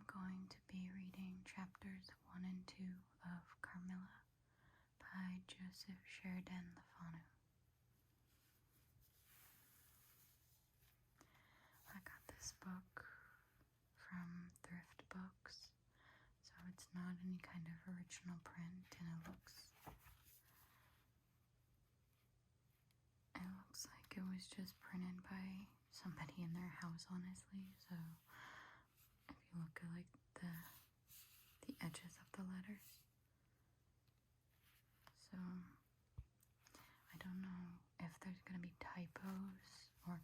going to be reading chapters 1 and 2 of Carmilla by Joseph Sheridan Le Fanu. I got this book from Thrift Books, so it's not any kind of original print, and it looks like it was just printed by somebody in their house, honestly. So if you look at like the edges of the letters, so I don't know if there's gonna be typos or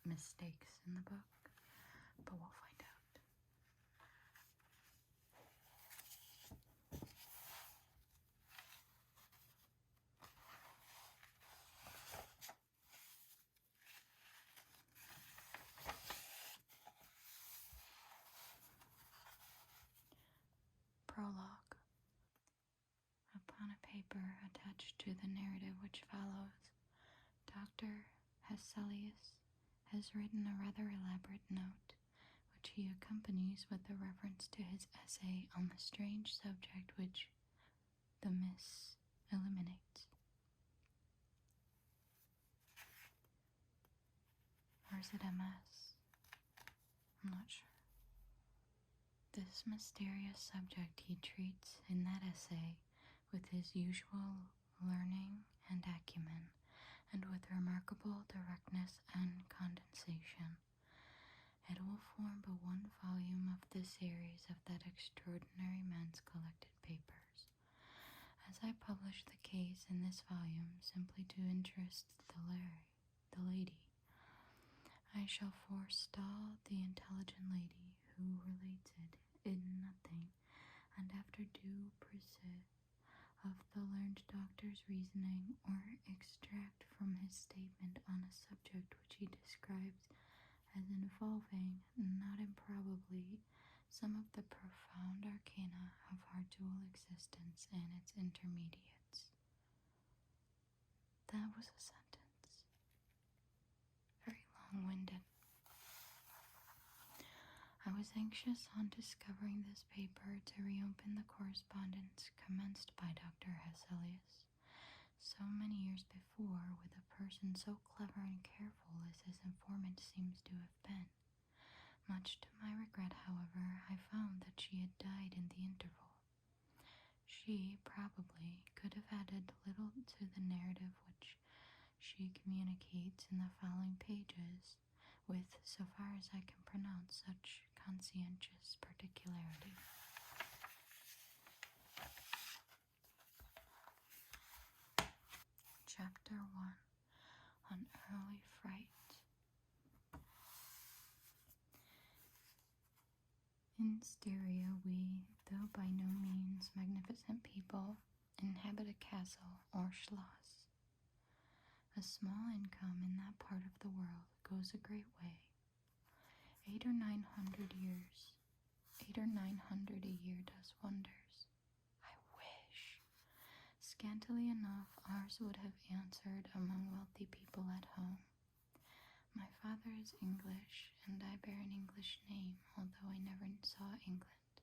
mistakes in the book, but we'll find out. Prologue. Upon a paper attached to the narrative which follows, Dr. Hesselius has written a rather elaborate note, which he accompanies with a reference to his essay on the strange subject which the Miss eliminates. Or is it MS? I'm not sure. This mysterious subject he treats in that essay with his usual learning and acumen, and with remarkable directness and condensation. It will form but one volume of the series of that extraordinary man's collected papers. As I publish the case in this volume simply to interest the lady, I shall forestall the intelligent lady who relates it in nothing, and after due peruse of the learned doctor's reasoning, or extract from his statement on a subject which he describes as involving, not improbably, some of the profound arcana of our dual existence and its intermediates. That was a sentence. Very long-winded. I was anxious on discovering this paper to reopen the correspondence commenced by Dr. Hesselius so many years before with a person so clever and careful as his informant seems to have been. Much to my regret, however, I found that she had died in the interval. She, probably, could have added little to the narrative which she communicates in the following pages, with, so far as I can pronounce, such conscientious particularity. Chapter 1. On Early Fright. In Styria we, though by no means magnificent people, inhabit a castle or schloss. A small income in that part of the world goes a great way. 800 or 900 a year does wonders. I wish. Scantily enough, ours would have answered among wealthy people at home. My father is English, and I bear an English name, although I never saw England.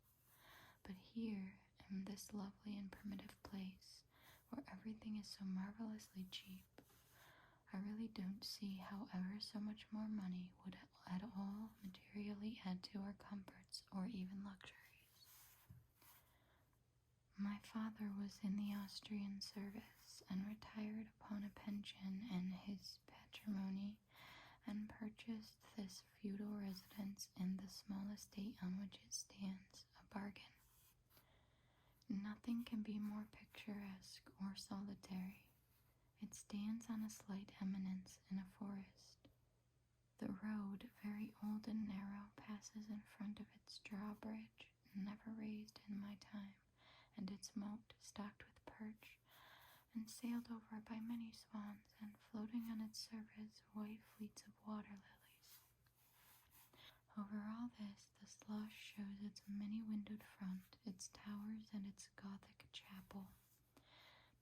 But here, in this lovely and primitive place, where everything is so marvelously cheap, I really don't see how ever so much more money would at all materially add to our comforts or even luxuries. My father was in the Austrian service and retired upon a pension and his patrimony, and purchased this feudal residence in the small estate on which it stands, a bargain. Nothing can be more picturesque or solitary. It stands on a slight eminence in a forest. The road, very old and narrow, passes in front of its drawbridge, never raised in my time, and its moat stocked with perch, and sailed over by many swans, and floating on its surface white fleets of water lilies. Over all this, the slush shows its many-windowed front, its towers, and its Gothic chapel.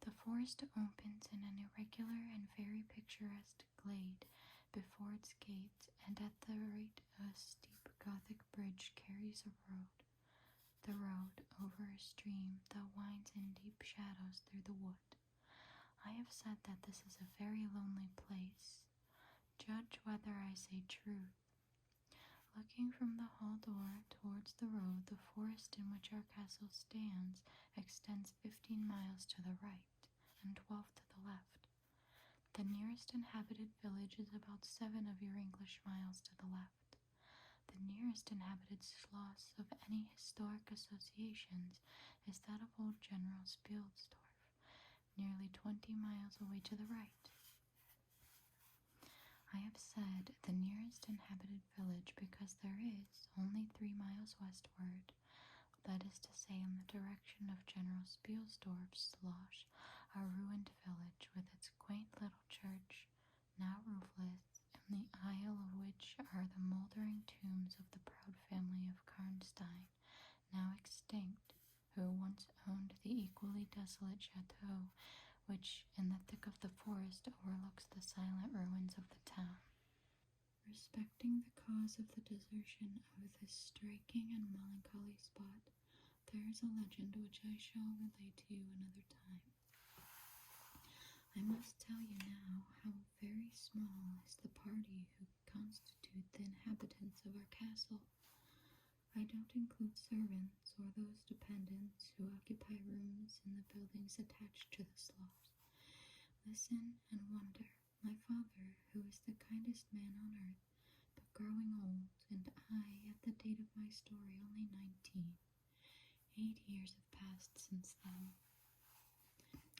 The forest opens in an irregular and very picturesque glade before its gates, and at the right a steep Gothic bridge carries a road, the road over a stream that winds in deep shadows through the wood. I have said that this is a very lonely place. Judge whether I say truth. Looking from the hall door towards the road, the forest in which our castle stands extends 15 miles to the right and 12 to the left. The nearest inhabited village is about 7 of your English miles to the left. The nearest inhabited schloss of any historic associations is that of old General Spielsdorf, nearly 20 miles away to the right. I have said the nearest inhabited village because there is, only 3 miles westward, that is to say in the direction of General Spielsdorf's schloss, a ruined village with its quaint little church, now roofless, in the aisle of which are the mouldering tombs of the proud family of Karnstein, now extinct, who once owned the equally desolate chateau which, in the thick of the forest, overlooks the silent ruins of the town. Respecting the cause of the desertion of this striking and melancholy spot, there is a legend which I shall relate to you another time. I must tell you now how very small is the party who constitute the inhabitants of our castle. I don't include servants or those dependents who occupy rooms in the buildings attached to the schloss. Listen and wonder. My father, who is the kindest man on earth, but growing old, and I, at the date of my story, only 19. 8 years have passed since then.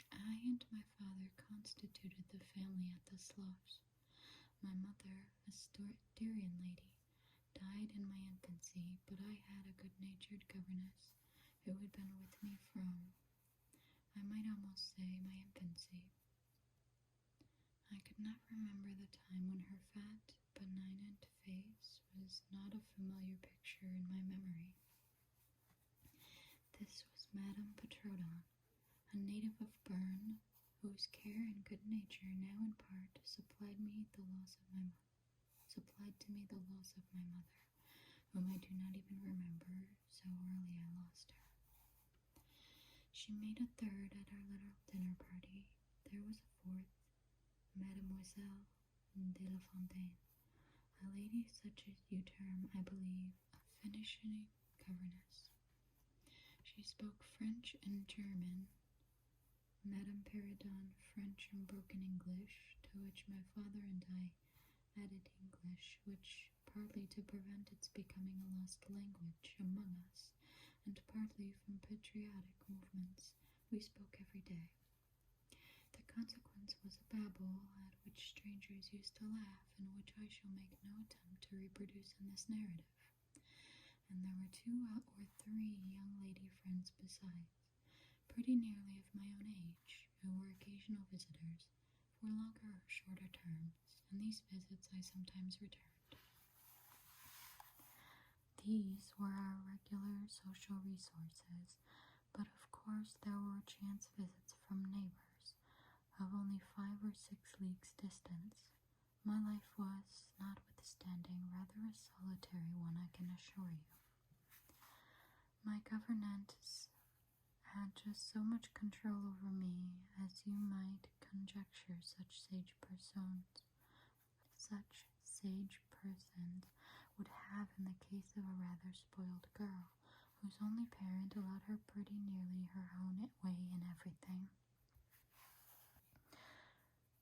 I and my father constituted the family at the schloss. My mother, a Styrian lady, died in my infancy, but I had a good-natured governess who had been with me from, I might almost say, my infancy. I could not remember the time when her fat, benignant face was not a familiar picture in my memory. This was Madame Petrodon, a native of Bern, whose care and good nature now in part supplied to me the loss of my mother, whom I do not even remember, so early I lost her. She made a third at our little dinner party. There was a fourth, Mademoiselle de La Fontaine, a lady such as you term, I believe, a finishing governess. She spoke French and German, Madame Peridon French and broken English, to which my father and I added English, which, partly to prevent its becoming a lost language among us, and partly from patriotic movements, we spoke every day. The consequence was a babble at which strangers used to laugh, and which I shall make no attempt to reproduce in this narrative. And there were 2 or 3 young lady friends besides, pretty nearly of my own age, who were occasional visitors, for longer or shorter terms, and these visits I sometimes returned. These were our regular social resources, but of course there were chance visits from neighbors, of only 5 or 6 leagues distance. My life was, notwithstanding, rather a solitary one, I can assure you. My governess had just so much control over me as you might conjecture such sage persons would have in the case of a rather spoiled girl, whose only parent allowed her pretty nearly her own way in everything.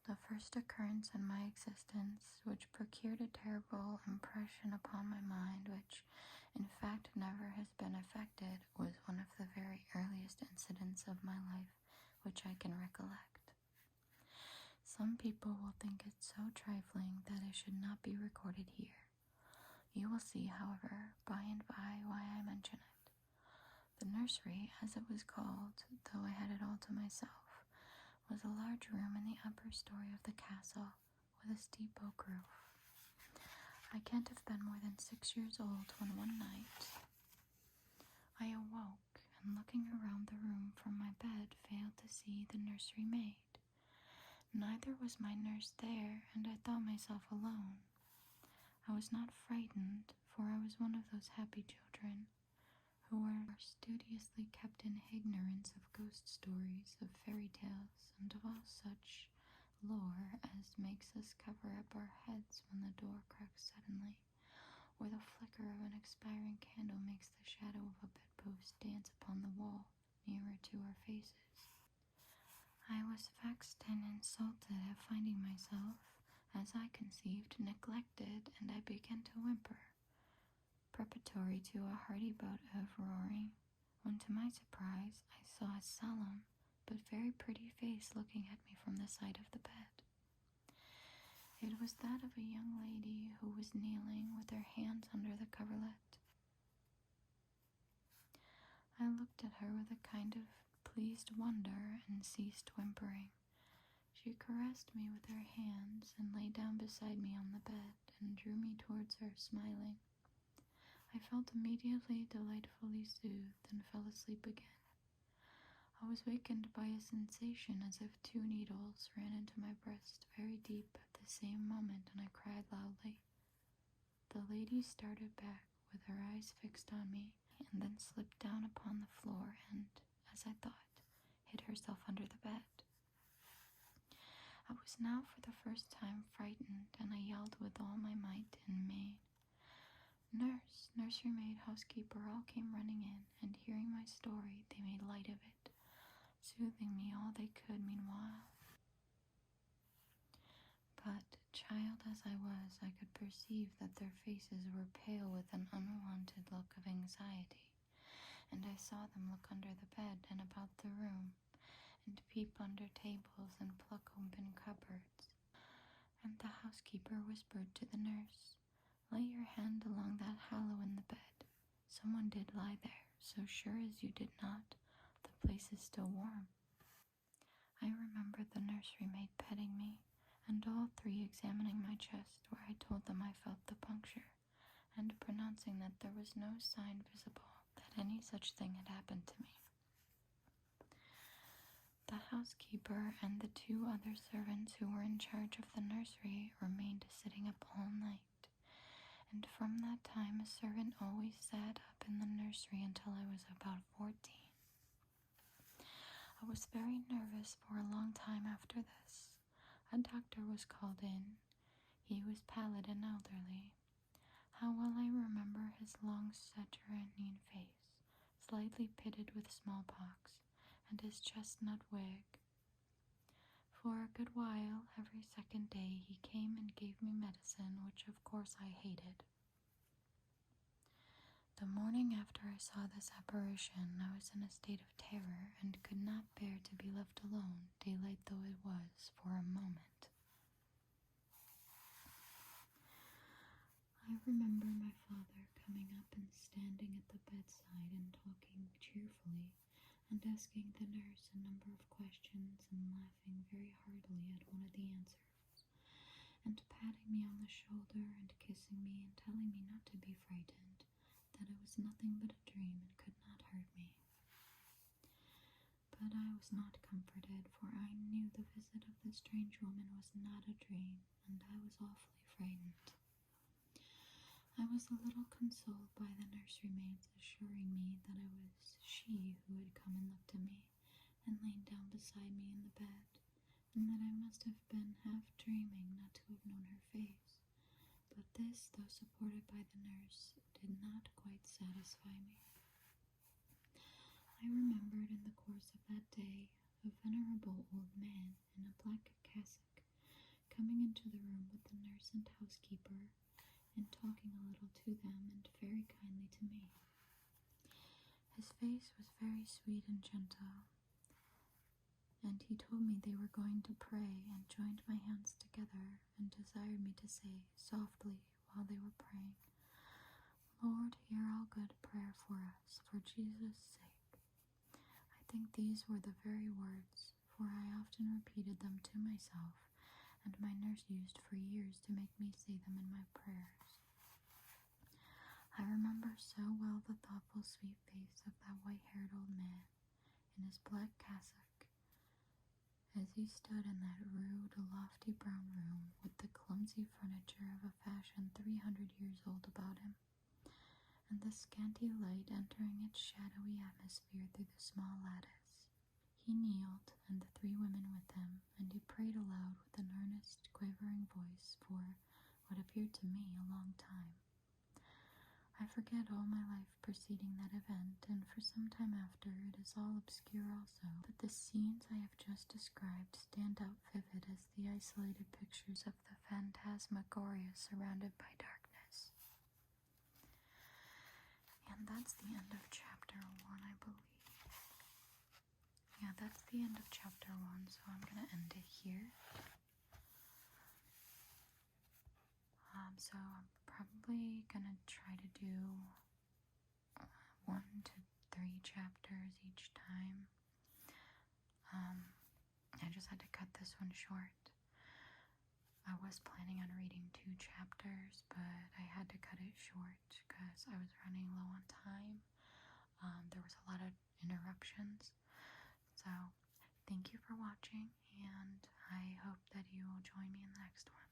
The first occurrence in my existence which procured a terrible impression upon my mind, which in fact never has been affected, was one of the very earliest incidents of my life which I can recollect. Some people will think it so trifling that it should not be recorded here. You will see, however, by and by why I mention it. The nursery, as it was called, though I had it all to myself, was a large room in the upper story of the castle, with a steep oak roof. I can't have been more than 6 years old when one night I awoke, and looking around the room from my bed, failed to see the nursery maid. Neither was my nurse there, and I thought myself alone. I was not frightened, for I was one of those happy children who who are studiously kept in ignorance of ghost stories, of fairy tales, and of all such lore as makes us cover up our heads when the door cracks suddenly, or the flicker of an expiring candle makes the shadow of a bedpost dance upon the wall nearer to our faces. I was vexed and insulted at finding myself, as I conceived, neglected, and I began to whimper, preparatory to a hearty bout of roaring, when to my surprise I saw a solemn but very pretty face looking at me from the side of the bed. It was that of a young lady who was kneeling with her hands under the coverlet. I looked at her with a kind of pleased wonder and ceased whimpering. She caressed me with her hands and lay down beside me on the bed and drew me towards her, smiling. I felt immediately delightfully soothed and fell asleep again. I was wakened by a sensation as if 2 needles ran into my breast very deep at the same moment, and I cried loudly. The lady started back with her eyes fixed on me, and then slipped down upon the floor and, as I thought, hid herself under the bed. I was now for the first time frightened, and I yelled with all my might and main. Nurse, nursery maid, housekeeper, all came running in, and hearing my story, they made light of it, soothing me all they could meanwhile. But, child as I was, I could perceive that their faces were pale with an unwonted look of anxiety, and I saw them look under the bed and about the room, and peep under tables and pluck open cupboards. And the housekeeper whispered to the nurse, "Lay your hand along that hollow in the bed. Someone did lie there, so sure as you did not, the place is still warm." I remember the nursery maid petting me, and all 3 examining my chest, where I told them I felt the puncture, and pronouncing that there was no sign visible that any such thing had happened to me. The housekeeper and the 2 other servants who were in charge of the nursery remained sitting up all night, and from that time a servant always sat up in the nursery until I was about 14. I was very nervous for a long time after this. A doctor was called in. He was pallid and elderly. How well I remember his long saturnine face, slightly pitted with smallpox, and his chestnut wig. For a good while, every second day, he came and gave me medicine, which of course I hated. The morning after I saw this apparition, I was in a state of terror, and could not bear to be left alone, daylight though it was, for a moment. I remember my father coming up and standing at the bedside and talking cheerfully, and asking the nurse a number of questions and laughing very heartily at one of the answers, and patting me on the shoulder and kissing me and telling me not to be frightened, that it was nothing but a dream and could not hurt me. But I was not comforted, for I knew the visit of the strange woman was not a dream, and I was awfully frightened. I was a little consoled by the nursery maids assuring me that it was she who had come and looked at me, and lain down beside me in the bed, and that I must have been half dreaming not to have known her face. But this, though supported by the nurse, did not quite satisfy me. I remembered in the course of that day a venerable old man in a black cassock coming into the room with the nurse and housekeeper, and talking a little to them and very kindly to me. His face was very sweet and gentle, and he told me they were going to pray, and joined my hands together and desired me to say softly while they were praying, "Lord, hear all good prayer for us, for Jesus' sake." I think these were the very words, for I often repeated them to myself, and my nurse used for years to make me say them in my prayers. I remember so well the thoughtful, sweet face of that white-haired old man in his black cassock, as he stood in that rude, lofty brown room with the clumsy furniture of a fashion 300 years old about him, and the scanty light entering its shadowy atmosphere through the small lattice. He kneeled, and the 3 women with him, and he prayed aloud with an earnest, quavering voice for what appeared to me a long time. I forget all my life preceding that event, and for some time after it is all obscure also, but the scenes I have just described stand out vivid as the isolated pictures of the phantasmagoria surrounded by darkness. And that's the end of chapter 1, I believe. Yeah, that's the end of chapter 1, so I'm going to end it here. So I'm probably going to try to do 1 to 3 chapters each time. I just had to cut this one short. I was planning on reading 2 chapters, but I had to cut it short because I was running low on time. There was a lot of interruptions. So thank you for watching, and I hope that you will join me in the next one.